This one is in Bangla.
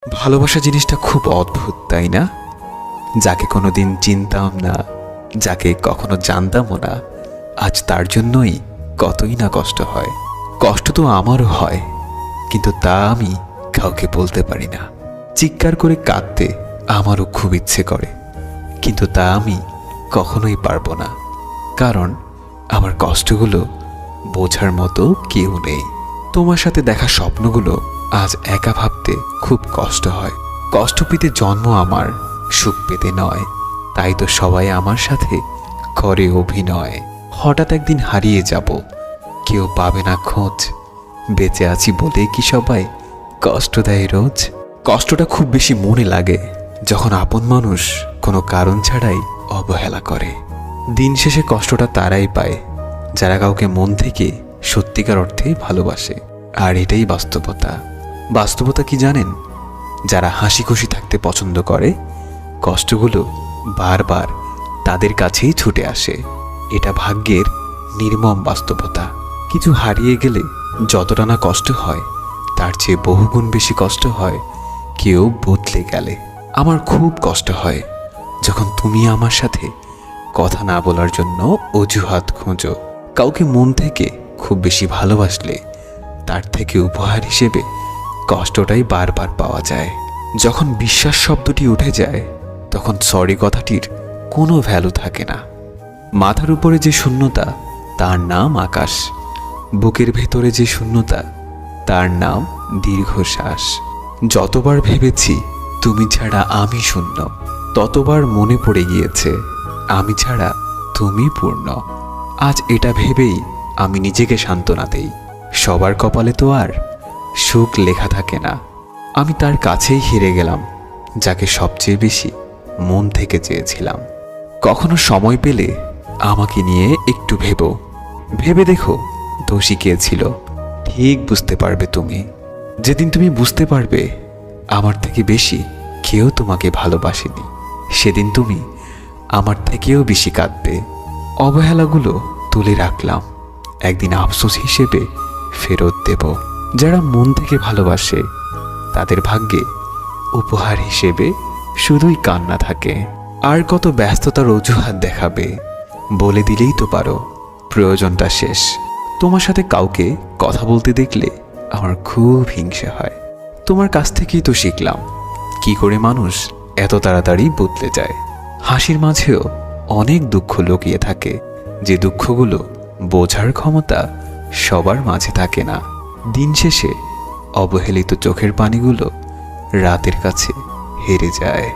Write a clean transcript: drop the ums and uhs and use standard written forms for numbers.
ভালোবাসা জিনিসটা খুব অদ্ভুত, তাই না? যাকে কোনোদিন চিনতাম না, যাকে কখনো জানতামও না, আজ তার জন্যই কতই না কষ্ট হয়। কষ্ট তো আমারও হয়, কিন্তু তা আমি কাউকে বলতে পারি না। চিৎকার করে কাঁদতে আমারও খুব ইচ্ছে করে, কিন্তু তা আমি কখনোই পারবো না, কারণ আমার কষ্টগুলো বোঝার মতো কেউ নেই। তোমার সাথে দেখা স্বপ্নগুলো আজ একা ভাবতে খুব কষ্ট হয়। কষ্ট পেতে জন্ম আমার, সুখ পেতে নয়, তাই তো সবাই আমার সাথে করে অভিনয়। হঠাৎ একদিন হারিয়ে যাব, কেউ পাবে না খোঁজ, বেঁচে আছি বলে কি সবাই কষ্ট দেয় রোজ। কষ্টটা খুব বেশি মনে লাগে যখন আপন মানুষ কোনো কারণ ছাড়াই অবহেলা করে। দিন শেষে কষ্টটা তারাই পায় যারা কাউকে মন থেকে সত্যিকার অর্থে ভালোবাসে। আর এটাই বাস্তবতা। বাস্তবতা কি জানেন? যারা হাসি খুশি থাকতে পছন্দ করে, কষ্টগুলো বারবার তাদের কাছেই ছুটে আসে। এটা ভাগ্যের নির্মম বাস্তবতা। কিছু হারিয়ে গেলে যতটা না কষ্ট হয়, তার চেয়ে বহুগুণ বেশি কষ্ট হয় কেউ বদলে গেলে। আমার খুব কষ্ট হয় যখন তুমি আমার সাথে কথা না বলার জন্য অজুহাত খোঁজো। কাউকে মন থেকে খুব বেশি ভালোবাসলে তার থেকে উপহার হিসেবে কষ্টটাই বারবার পাওয়া যায়। যখন বিশ্বাস শব্দটি উঠে যায়, তখন সরি কথাটির কোনো ভ্যালু থাকে না। মাথার উপরে যে শূন্যতা, তার নাম আকাশ। বুকের ভেতরে যে শূন্যতা, তার নাম দীর্ঘশ্বাস। যতবার ভেবেছি তুমি ছাড়া আমি শূন্য, ততবার মনে পড়ে গিয়েছে আমি ছাড়া তুমি পূর্ণ। আজ এটা ভেবেই আমি নিজেকে সান্ত্বনা দেই, সবার কপালে তো আর সুখ লেখা থাকে না। আমি তার কাছেই হেরে গেলাম যাকে সবচেয়ে বেশি মন থেকে চেয়েছিলাম। কখনো সময় পেলে আমাকে নিয়ে একটু ভেবে দেখো, দোষী কে ছিল। ঠিক বুঝতে পারবে তুমি। যেদিন তুমি বুঝতে পারবে আমার থেকে বেশি কেউ তোমাকে ভালোবাসেনি, সেদিন তুমি আমার থেকেও বেশি কাঁদবে। অবহেলাগুলো তুলে রাখলাম, একদিন আফসোস হিসেবে ফেরত দেব। যারা মন থেকে ভালোবাসে তাদের ভাগ্যে উপহার হিসেবে শুধুই কান্না থাকে। আর কত ব্যস্ততার অজুহাত দেখাবে? বলে দিলেই তো পারো প্রয়োজনটা শেষ। তোমার সাথে কাউকে কথা বলতে দেখলে আমার খুব হিংসা হয়। তোমার কাছ থেকেই তো শিখলাম কি করে মানুষ এত তাড়াতাড়ি বদলে যায়। হাসির মাঝেও অনেক দুঃখ লুকিয়ে থাকে, যে দুঃখগুলো বোঝার ক্ষমতা সবার মাঝে থাকে না। দিন শেষে অবহেলিত চোখের পানিগুলো রাতের কাছে হেরে যায়।